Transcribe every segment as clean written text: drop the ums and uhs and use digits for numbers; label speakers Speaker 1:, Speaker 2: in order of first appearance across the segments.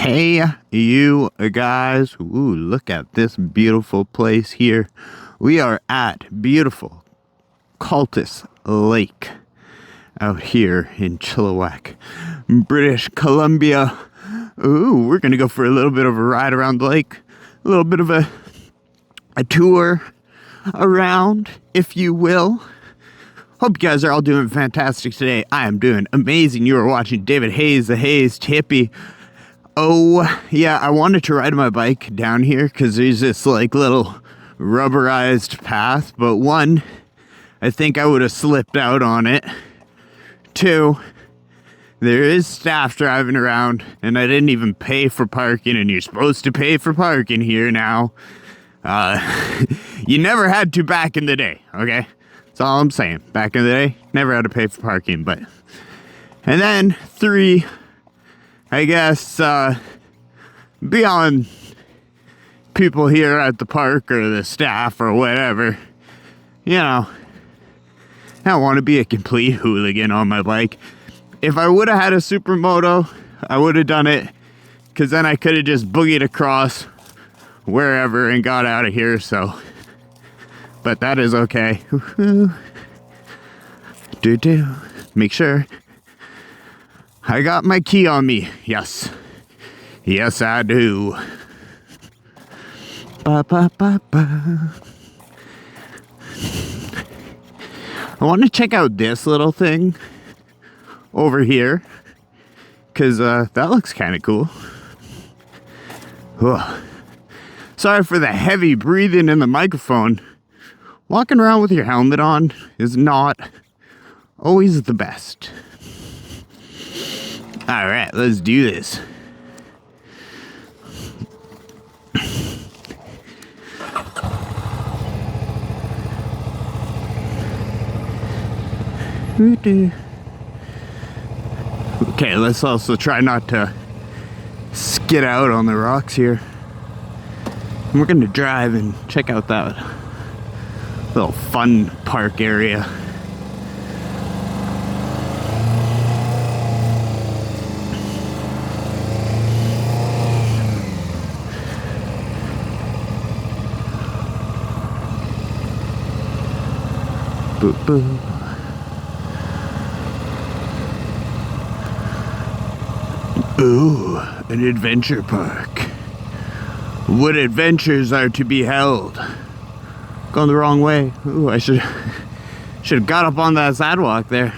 Speaker 1: Hey, you guys. Ooh, look at this beautiful place here. We are at beautiful Cultus Lake out here in Chilliwack, British Columbia. Ooh, we're gonna go for a little bit of a ride around the lake, a little bit of a tour around, if you will. Hope you guys are all doing fantastic today. I am doing amazing. You are watching David Hayes, the Hayes Tippy. Oh, yeah, I wanted to ride my bike down here because there's this like little rubberized path, but one, I think I would have slipped out on it. Two, there is staff driving around and I didn't even pay for parking, and you're supposed to pay for parking here now. You never had to back in the day, okay? That's all I'm saying. Back in the day, never had to pay for parking, but... And then, three, I guess, beyond people here at the park or the staff or whatever, you know, I don't want to be a complete hooligan on my bike. If I would have had a supermoto, I would have done it, because then I could have just boogied across wherever and got out of here, so... But that is okay. Make sure I got my key on me. Yes. Yes, I do. Ba, ba, ba, ba. I want to check out this little thing over here, because that looks kind of cool. Ugh. Sorry for the heavy breathing in the microphone. Walking around with your helmet on is not always the best. Alright, let's do this. Okay, let's also try not to skid out on the rocks here. And we're gonna drive and check out that little fun park area. Boop, boop. Ooh, an adventure park. What adventures are to be held? Going the wrong way. Ooh, I should have got up on that sidewalk there.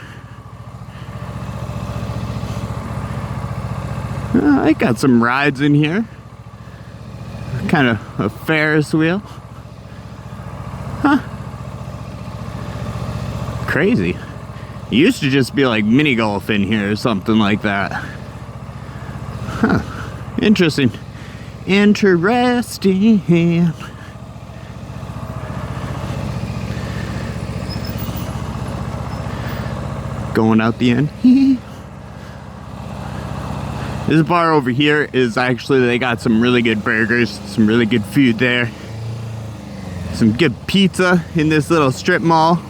Speaker 1: I got some rides in here. Kind of a Ferris wheel. Huh. Crazy. It used to just be like mini golf in here or something like that. Huh. Interesting. Interesting. Going out the end. This bar over here is actually, they got some really good burgers, some really good food there. Some good pizza in this little strip mall.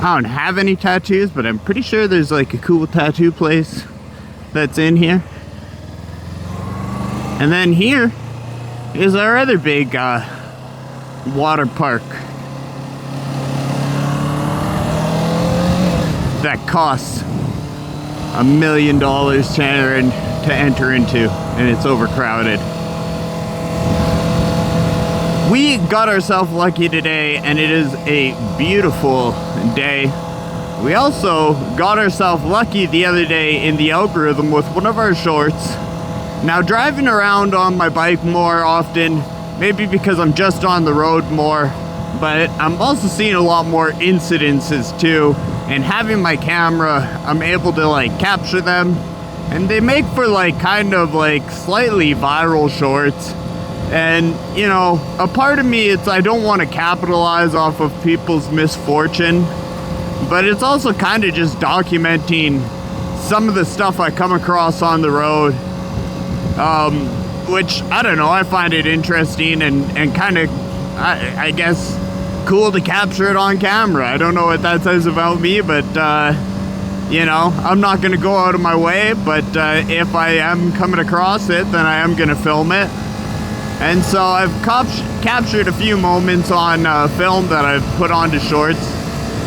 Speaker 1: I don't have any tattoos, but I'm pretty sure there's like a cool tattoo place that's in here. And then here is our other big water park that costs $1 million to enter into, and it's overcrowded. We got ourselves lucky today, and it is a beautiful day. We also got ourselves lucky the other day in the algorithm with one of our shorts. Now, driving around on my bike more often, maybe because I'm just on the road more, but I'm also seeing a lot more incidences too, and having my camera, I'm able to like capture them, and they make for like kind of like slightly viral shorts. And you know, a part of me, it's I don't want to capitalize off of people's misfortune, but it's also kind of just documenting some of the stuff I come across on the road, which I don't know, I find it interesting and kind of I guess cool to capture it on camera. I don't know what that says about me, but you know, I'm not going to go out of my way, but if I am coming across it, then I am going to film it. And so I've captured a few moments on film that I've put onto shorts.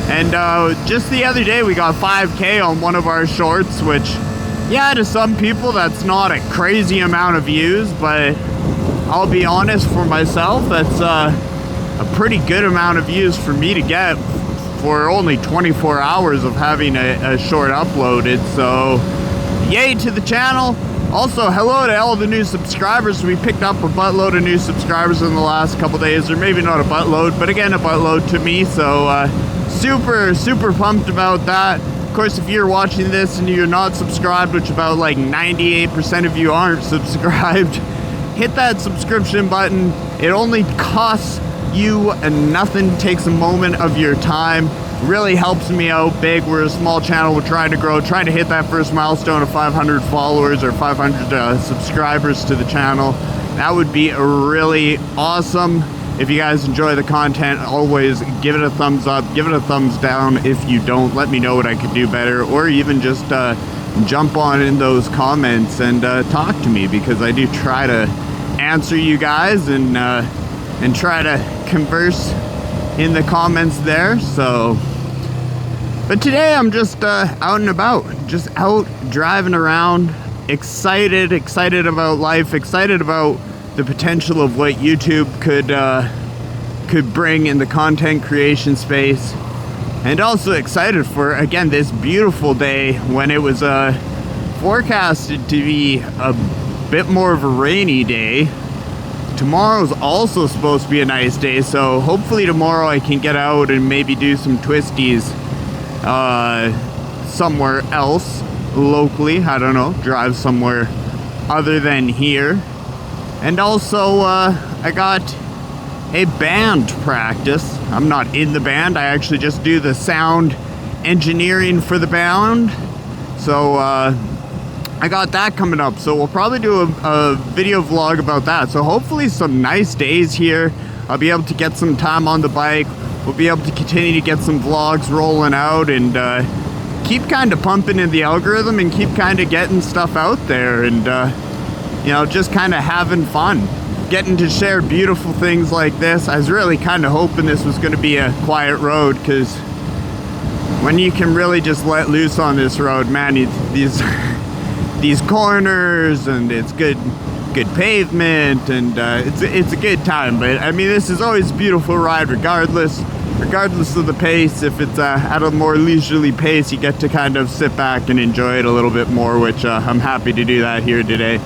Speaker 1: And just the other day we got 5K on one of our shorts, which, yeah, to some people that's not a crazy amount of views, but I'll be honest, for myself, that's a pretty good amount of views for me to get for only 24 hours of having a short uploaded. So yay to the channel. Also, hello to all the new subscribers. We picked up a buttload of new subscribers in the last couple days, or maybe not a buttload, but again, a buttload to me. So super pumped about that. Of course, if you're watching this and you're not subscribed, which about like 98% of you aren't subscribed, hit that subscription button. It only costs you nothing, takes a moment of your time, really helps me out big. We're a small channel, we're trying to grow, trying to hit that first milestone of 500 followers or 500 subscribers to the channel. That would be really awesome. If you guys enjoy the content, always give it a thumbs up, give it a thumbs down. If you don't, let me know what I could do better, or even just jump on in those comments and talk to me, because I do try to answer you guys and try to converse in the comments there. So, but today I'm just out and about, just out driving around, excited about life, excited about the potential of what YouTube could bring in the content creation space, and also excited for, again, this beautiful day when it was forecasted to be a bit more of a rainy day. Tomorrow's also supposed to be a nice day, so hopefully tomorrow I can get out and maybe do some twisties somewhere else locally. I don't know, drive somewhere other than here. And also I got a band practice. I'm not in the band, I actually just do the sound engineering for the band. So I got that coming up, so we'll probably do a video vlog about that. So hopefully some nice days here. I'll be able to get some time on the bike. We'll be able to continue to get some vlogs rolling out and keep kind of pumping in the algorithm and keep kind of getting stuff out there, and you know, just kind of having fun. Getting to share beautiful things like this. I was really kind of hoping this was going to be a quiet road, because when you can really just let loose on this road, man, these corners, and it's good pavement, and it's a good time. But I mean, this is always a beautiful ride regardless of the pace. If it's at a more leisurely pace, you get to kind of sit back and enjoy it a little bit more, which I'm happy to do that here today.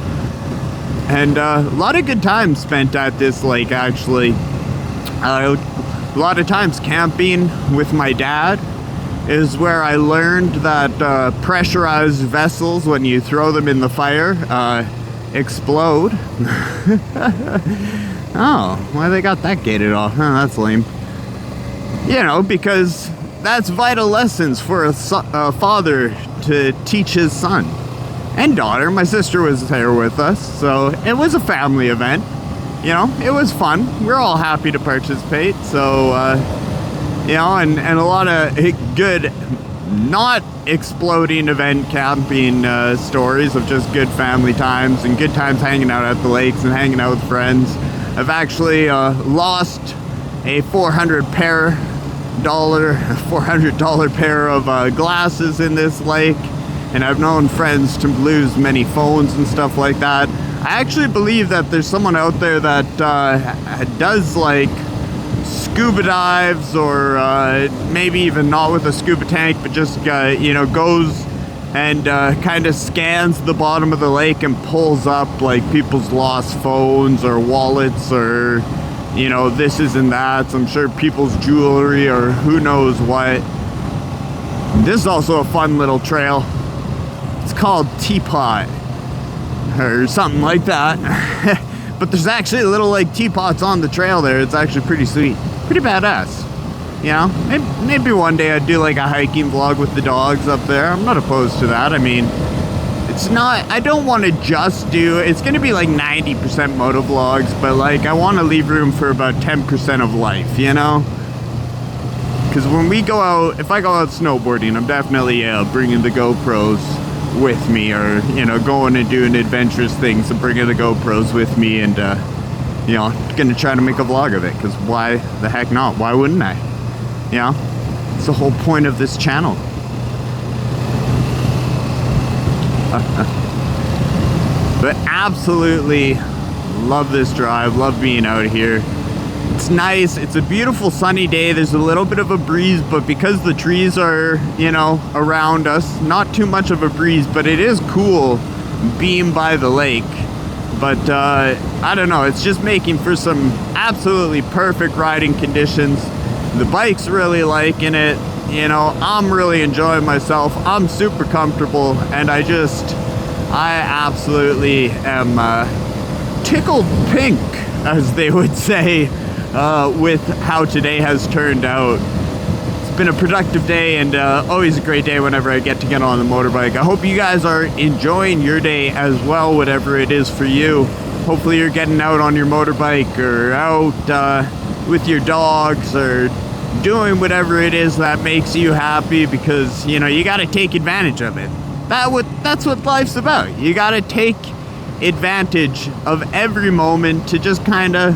Speaker 1: And a lot of good time spent at this lake, actually. A lot of times camping with my dad is where I learned that pressurized vessels, when you throw them in the fire, explode. Oh, well, they got that gated off. Huh, that's lame. You know, because that's vital lessons for a father to teach his son and daughter. My sister was there with us, so it was a family event. You know, it was fun. We're all happy to participate. So, you know, and a lot of good, not exploding event camping stories of just good family times and good times hanging out at the lakes and hanging out with friends. I've actually lost a $400 pair of glasses in this lake, and I've known friends to lose many phones and stuff like that. I actually believe that there's someone out there that does like scuba dives, or maybe even not with a scuba tank, but just you know, goes and kind of scans the bottom of the lake and pulls up like people's lost phones or wallets, or you know, this and that. I'm sure people's jewelry or who knows what. This is also a fun little trail. It's called Teapot or something like that. But there's actually little like teapots on the trail there. It's actually pretty sweet, pretty badass. You know, maybe one day I'd do like a hiking vlog with the dogs up there. I'm not opposed to that. I mean, it's not, I don't want to just do, it's going to be like 90% MotoVlogs, but like I want to leave room for about 10% of life, you know? Because when we go out, if I go out snowboarding, I'm definitely bringing the GoPros with me, or, you know, going and doing adventurous things and bringing the GoPros with me, and, you know, gonna try to make a vlog of it, because why the heck not? Why wouldn't I? You know, it's the whole point of this channel. But absolutely love this drive, love being out here. It's nice, it's a beautiful sunny day, there's a little bit of a breeze, but because the trees are, you know, around us, not too much of a breeze, but it is cool being by the lake. But I don't know, it's just making for some absolutely perfect riding conditions. The bike's really liking it, you know, I'm really enjoying myself, I'm super comfortable, and I absolutely am tickled pink, as they would say, with how today has turned out. It's been a productive day, and always a great day whenever I get to get on the motorbike. I hope you guys are enjoying your day as well, whatever it is for you. Hopefully you're getting out on your motorbike, or out with your dogs, or doing whatever it is that makes you happy, because, you know, you got to take advantage of it. That's what life's about. You got to take advantage of every moment to just kind of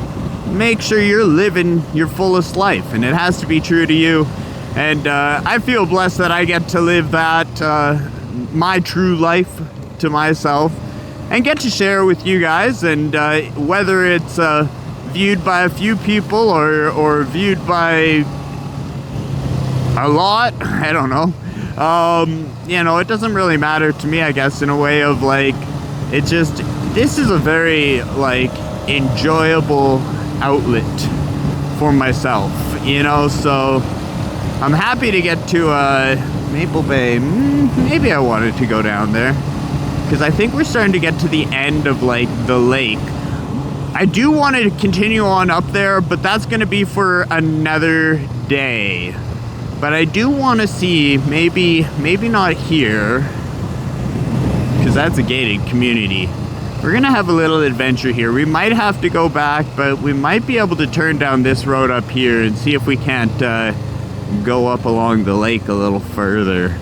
Speaker 1: make sure you're living your fullest life, and it has to be true to you. And I feel blessed that I get to live that, my true life, to myself, and get to share with you guys. And whether it's viewed by a few people or viewed by a lot, I don't know. You know, it doesn't really matter to me, I guess, in a way of, like, it just, this is a very, like, enjoyable outlet for myself, you know. So I'm happy to get to Maple Bay. Maybe I wanted to go down there, because I think we're starting to get to the end of, like, the lake. I do want to continue on up there, but that's going to be for another day. But I do want to see, maybe not here, because that's a gated community. We're going to have a little adventure here. We might have to go back, but we might be able to turn down this road up here and see if we can't go up along the lake a little further.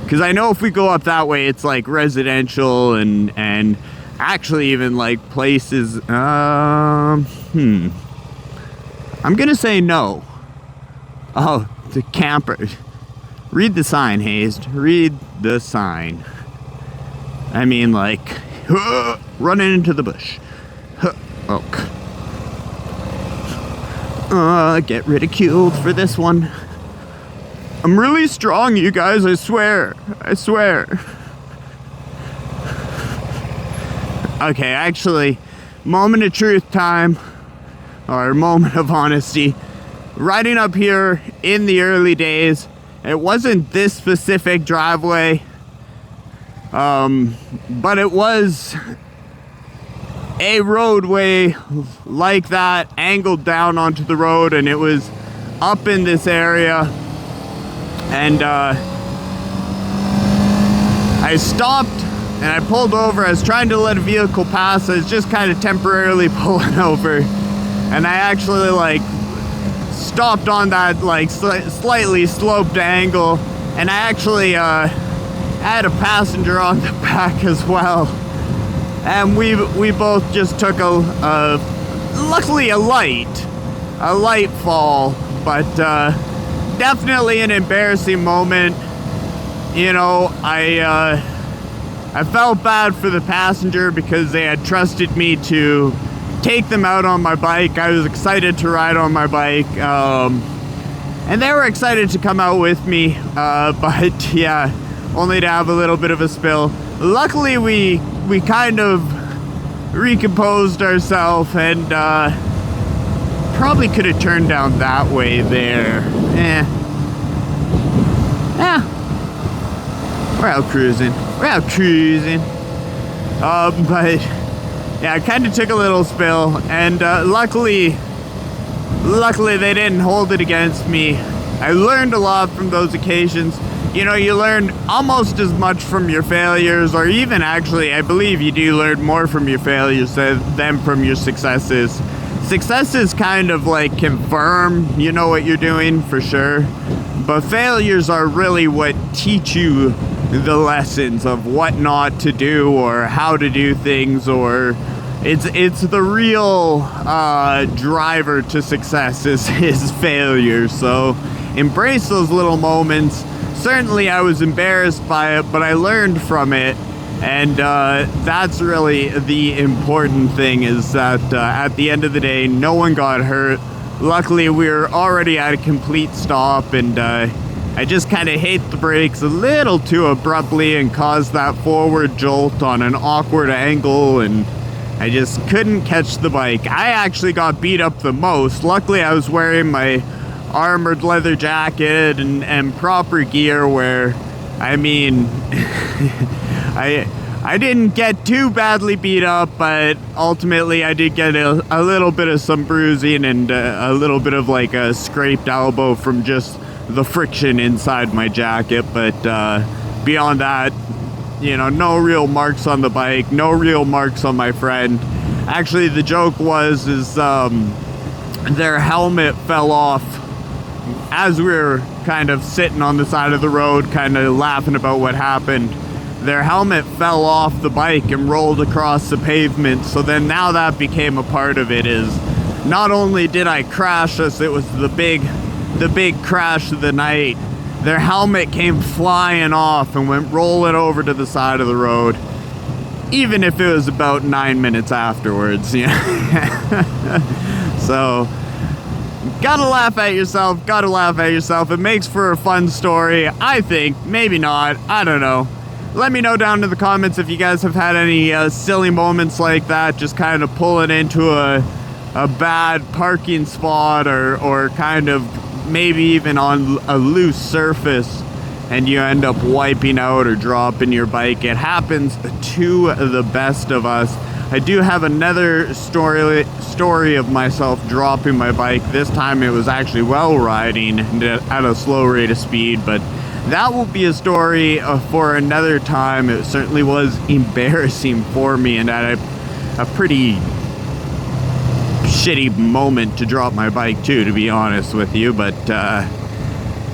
Speaker 1: Because I know if we go up that way, it's like residential and actually even like places. I'm going to say no. Oh, the campers. Read the sign, Hayes. Read the sign. I mean, like, running into the bush. Get ridiculed for this one. I'm really strong, you guys, I swear. I swear. Okay, actually, moment of truth time, or moment of honesty. Riding up here in the early days, it wasn't this specific driveway, but it was a roadway like that, angled down onto the road, and it was up in this area. And I stopped and I pulled over. I was trying to let a vehicle pass. I was just kind of temporarily pulling over, and I actually, like, stopped on that, like, slightly sloped angle, and I actually had a passenger on the back as well, and we both just took luckily a light fall, but definitely an embarrassing moment. You know, I felt bad for the passenger because they had trusted me to take them out on my bike. I was excited to ride on my bike, and they were excited to come out with me, but yeah, only to have a little bit of a spill. Luckily, we kind of recomposed ourselves, and probably could have turned down that way there. We're out cruising. But yeah, I kind of took a little spill, and luckily they didn't hold it against me. I learned a lot from those occasions. You know, you learn almost as much from your failures, or even actually, I believe you do learn more from your failures than from your successes. success is kind of like confirm you know what you're doing for sure, but failures are really what teach you the lessons of what not to do or how to do things, or it's the real driver to success is failure. So embrace those little moments. Certainly I was embarrassed by it, but I learned from it, and that's really the important thing, is that at the end of the day no one got hurt. Luckily we were already at a complete stop, and I just kind of hit the brakes a little too abruptly and caused that forward jolt on an awkward angle, and I just couldn't catch the bike. I actually got beat up the most. Luckily I was wearing my armored leather jacket and proper gear, where, I mean, I didn't get too badly beat up, but ultimately I did get a little bit of some bruising and a little bit of like a scraped elbow from just the friction inside my jacket. But beyond that, you know, no real marks on the bike, no real marks on my friend. Actually, the joke was their helmet fell off as we were kind of sitting on the side of the road, kind of laughing about what happened. Their helmet fell off the bike and rolled across the pavement. So then now that became a part of it, is not only did I crash us, it was the big crash of the night. Their helmet came flying off and went rolling over to the side of the road, even if it was about 9 minutes afterwards. Yeah. So gotta laugh at yourself. It makes for a fun story, I think. Maybe not, I don't know. Let me know down in the comments if you guys have had any silly moments like that, just kind of pulling into a bad parking spot, or kind of maybe even on a loose surface and you end up wiping out or dropping your bike. It happens to the best of us. I do have another story of myself dropping my bike. This time it was actually while riding at a slow rate of speed, but that will be a story for another time. It certainly was embarrassing for me, and at a pretty shitty moment to drop my bike too, to be honest with you. But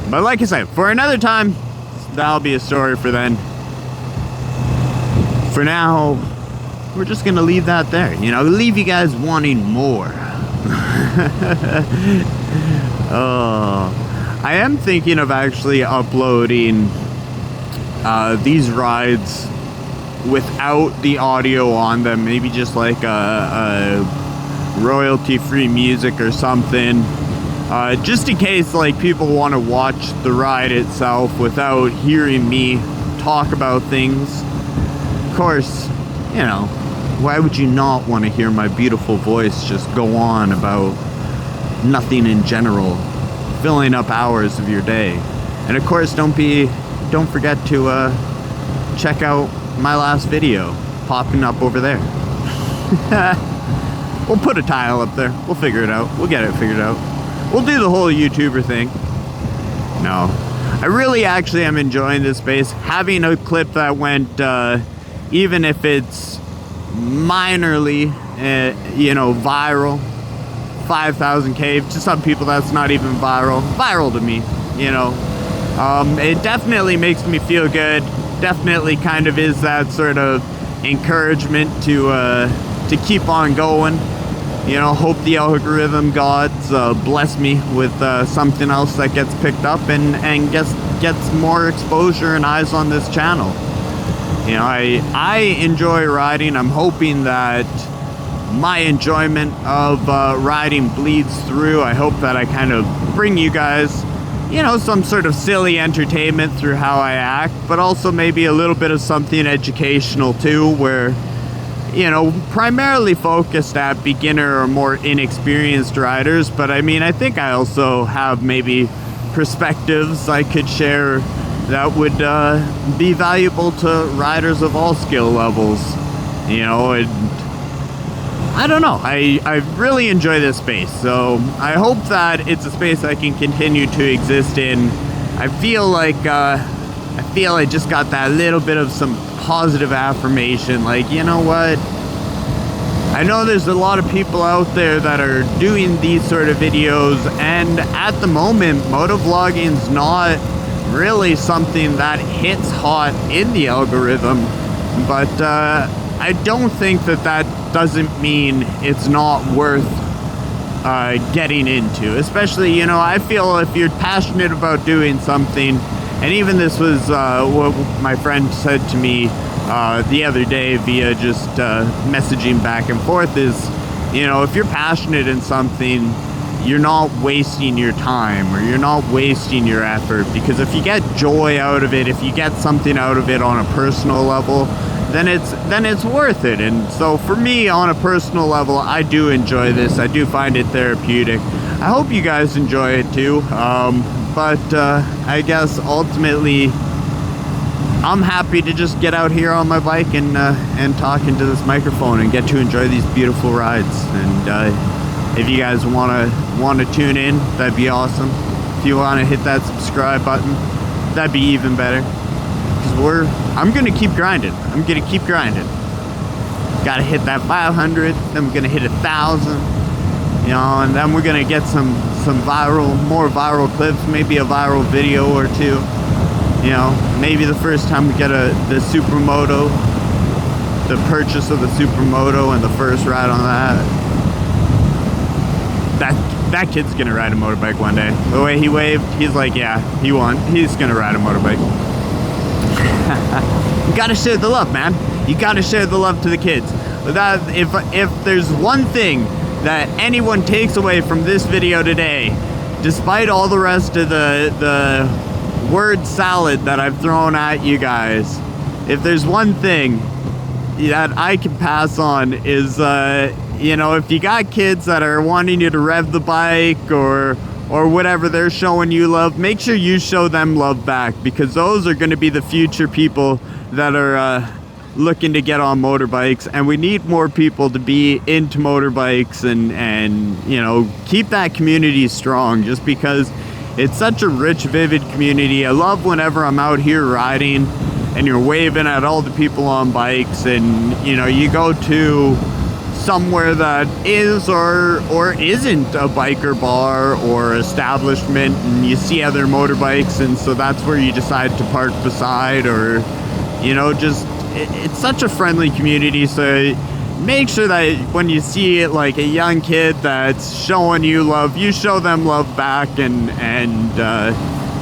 Speaker 1: like I said, for another time, that'll be a story for then. For now, we're just gonna leave that there, you know, leave you guys wanting more. I am thinking of actually uploading these rides without the audio on them, maybe just like a royalty-free music or something, just in case like people want to watch the ride itself without hearing me talk about things. Of course, you know, why would you not want to hear my beautiful voice just go on about nothing in general, filling up hours of your day? And of course, don't forget to check out my last video popping up over there. We'll put a tile up there. We'll figure it out. We'll get it figured out. We'll do the whole YouTuber thing. No, I really actually am enjoying this space. Having a clip that went, even if it's minorly, you know, viral, 5,000K. To some people that's not even viral to me, you know. It definitely makes me feel good. Definitely kind of is that sort of encouragement to keep on going. You know, hope the algorithm gods bless me with something else that gets picked up and gets more exposure and eyes on this channel. You know, I enjoy riding. I'm hoping that my enjoyment of riding bleeds through. I hope that I kind of bring you guys, you know, some sort of silly entertainment through how I act, but also maybe a little bit of something educational too, where, you know, primarily focused at beginner or more inexperienced riders. But I mean, I think I also have maybe perspectives I could share that would be valuable to riders of all skill levels. You know, I don't know. I really enjoy this space, so I hope that it's a space I can continue to exist in. I feel like I just got that little bit of some positive affirmation, like, you know what? I know there's a lot of people out there that are doing these sort of videos, and at the moment, motovlogging's not really something that hits hot in the algorithm, but I don't think that doesn't mean it's not worth getting into. Especially, you know, I feel if you're passionate about doing something, and even this was what my friend said to me the other day via just messaging back and forth, is, you know, if you're passionate in something, you're not wasting your time, or you're not wasting your effort, because if you get joy out of it, if you get something out of it on a personal level, then it's worth it. And so for me, on a personal level, I do enjoy this. I do find it therapeutic. I hope you guys enjoy it too. But I guess ultimately, I'm happy to just get out here on my bike and talk into this microphone and get to enjoy these beautiful rides. And if you guys want to tune in, that'd be awesome. If you want to hit that subscribe button, that'd be even better. Because I'm gonna keep grinding. I'm gonna keep grinding. Gotta hit that 500, then we're gonna hit 1,000. You know, and then we're gonna get some more viral clips, maybe a viral video or two. You know, maybe the first time we get the Supermoto, the purchase of the Supermoto and the first ride on that kid's gonna ride a motorbike one day. The way he waved, he's like, yeah, he won. He's gonna ride a motorbike. You gotta share the love, man. You gotta share the love to the kids. That if there's one thing that anyone takes away from this video today, despite all the rest of the word salad that I've thrown at you guys, if there's one thing that I can pass on is, you know, if you got kids that are wanting you to rev the bike or whatever they're showing you love, make sure you show them love back, because those are going to be the future people that are looking to get on motorbikes, and we need more people to be into motorbikes and you know, keep that community strong, just because it's such a rich, vivid community. I love whenever I'm out here riding and you're waving at all the people on bikes, and you know, you go to somewhere that is or isn't a biker bar or establishment, and you see other motorbikes, and so that's where you decide to park beside, or you know, just it's such a friendly community. So make sure that when you see it, like a young kid that's showing you love, you show them love back, and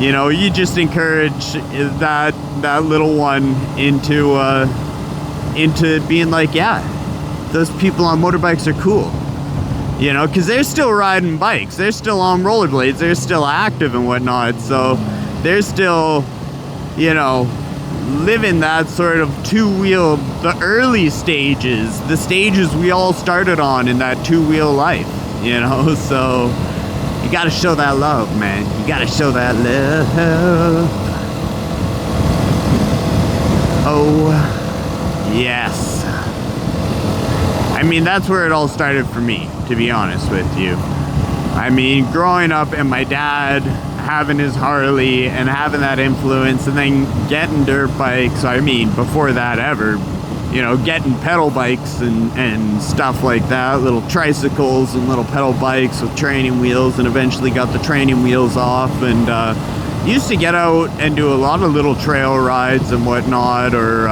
Speaker 1: you know, you just encourage that little one into being like, yeah, those people on motorbikes are cool, you know, because they're still riding bikes, they're still on rollerblades, they're still active and whatnot, so they're still, you know, living that sort of two-wheel, the early stages, the stages we all started on in that two-wheel life, you know. So you gotta show that love, man. You gotta show that love. Oh yes. I mean, that's where it all started for me, to be honest with you. I mean, growing up and my dad having his Harley and having that influence, and then getting dirt bikes. I mean, before that ever, you know, getting pedal bikes and stuff like that, little tricycles and little pedal bikes with training wheels, and eventually got the training wheels off, and used to get out and do a lot of little trail rides and whatnot, or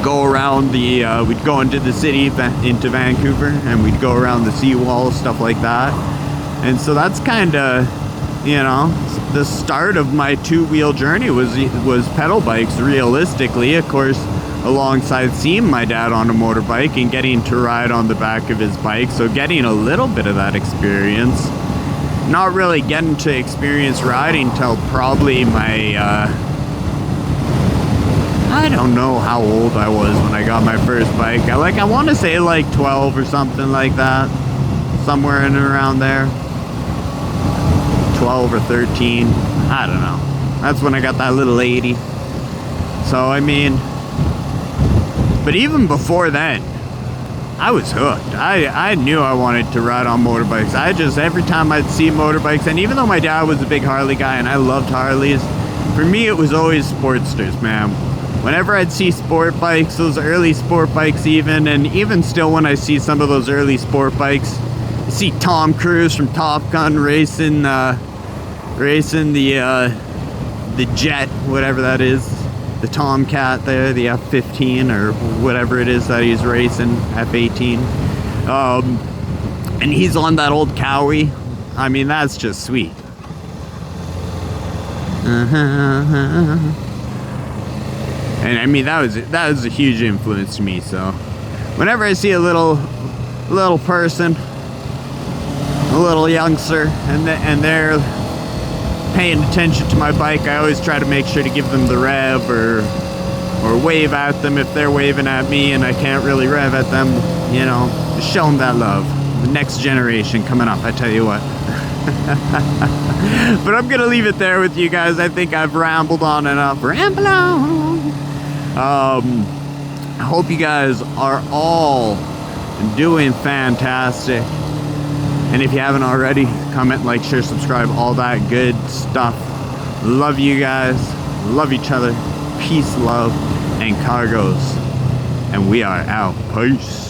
Speaker 1: go around we'd go into the city, into Vancouver, and we'd go around the seawall, stuff like that. And so that's kind of, you know, the start of my two-wheel journey was pedal bikes, realistically. Of course, alongside seeing my dad on a motorbike and getting to ride on the back of his bike, so getting a little bit of that experience. Not really getting to experience riding till probably my I don't know how old I was when I got my first bike. I want to say like 12 or something like that, somewhere in and around there. 12 or 13, I don't know. That's when I got that little 80. So I mean, but even before then, I was hooked. I knew I wanted to ride on motorbikes. Every time I'd see motorbikes, and even though my dad was a big Harley guy and I loved Harleys, for me it was always Sportsters, man. whenever I'd see sport bikes, those early sport bikes even, and even still when I see some of those early sport bikes, you see Tom Cruise from Top Gun racing the jet, whatever that is, the Tomcat there, the F-15 or whatever it is that he's racing, F-18. And he's on that old Cowie. I mean, that's just sweet. And I mean, that was a huge influence to me. So whenever I see a little person, a little youngster, and they're paying attention to my bike, I always try to make sure to give them the rev or wave at them if they're waving at me and I can't really rev at them, you know, just show them that love. The next generation coming up, I tell you what. But I'm gonna leave it there with you guys. I think I've rambled on enough. Ramble on. I hope you guys are all doing fantastic. And if you haven't already, comment, like, share, subscribe, all that good stuff. Love you guys. Love each other. Peace, love, and cargos. And we are out. Peace.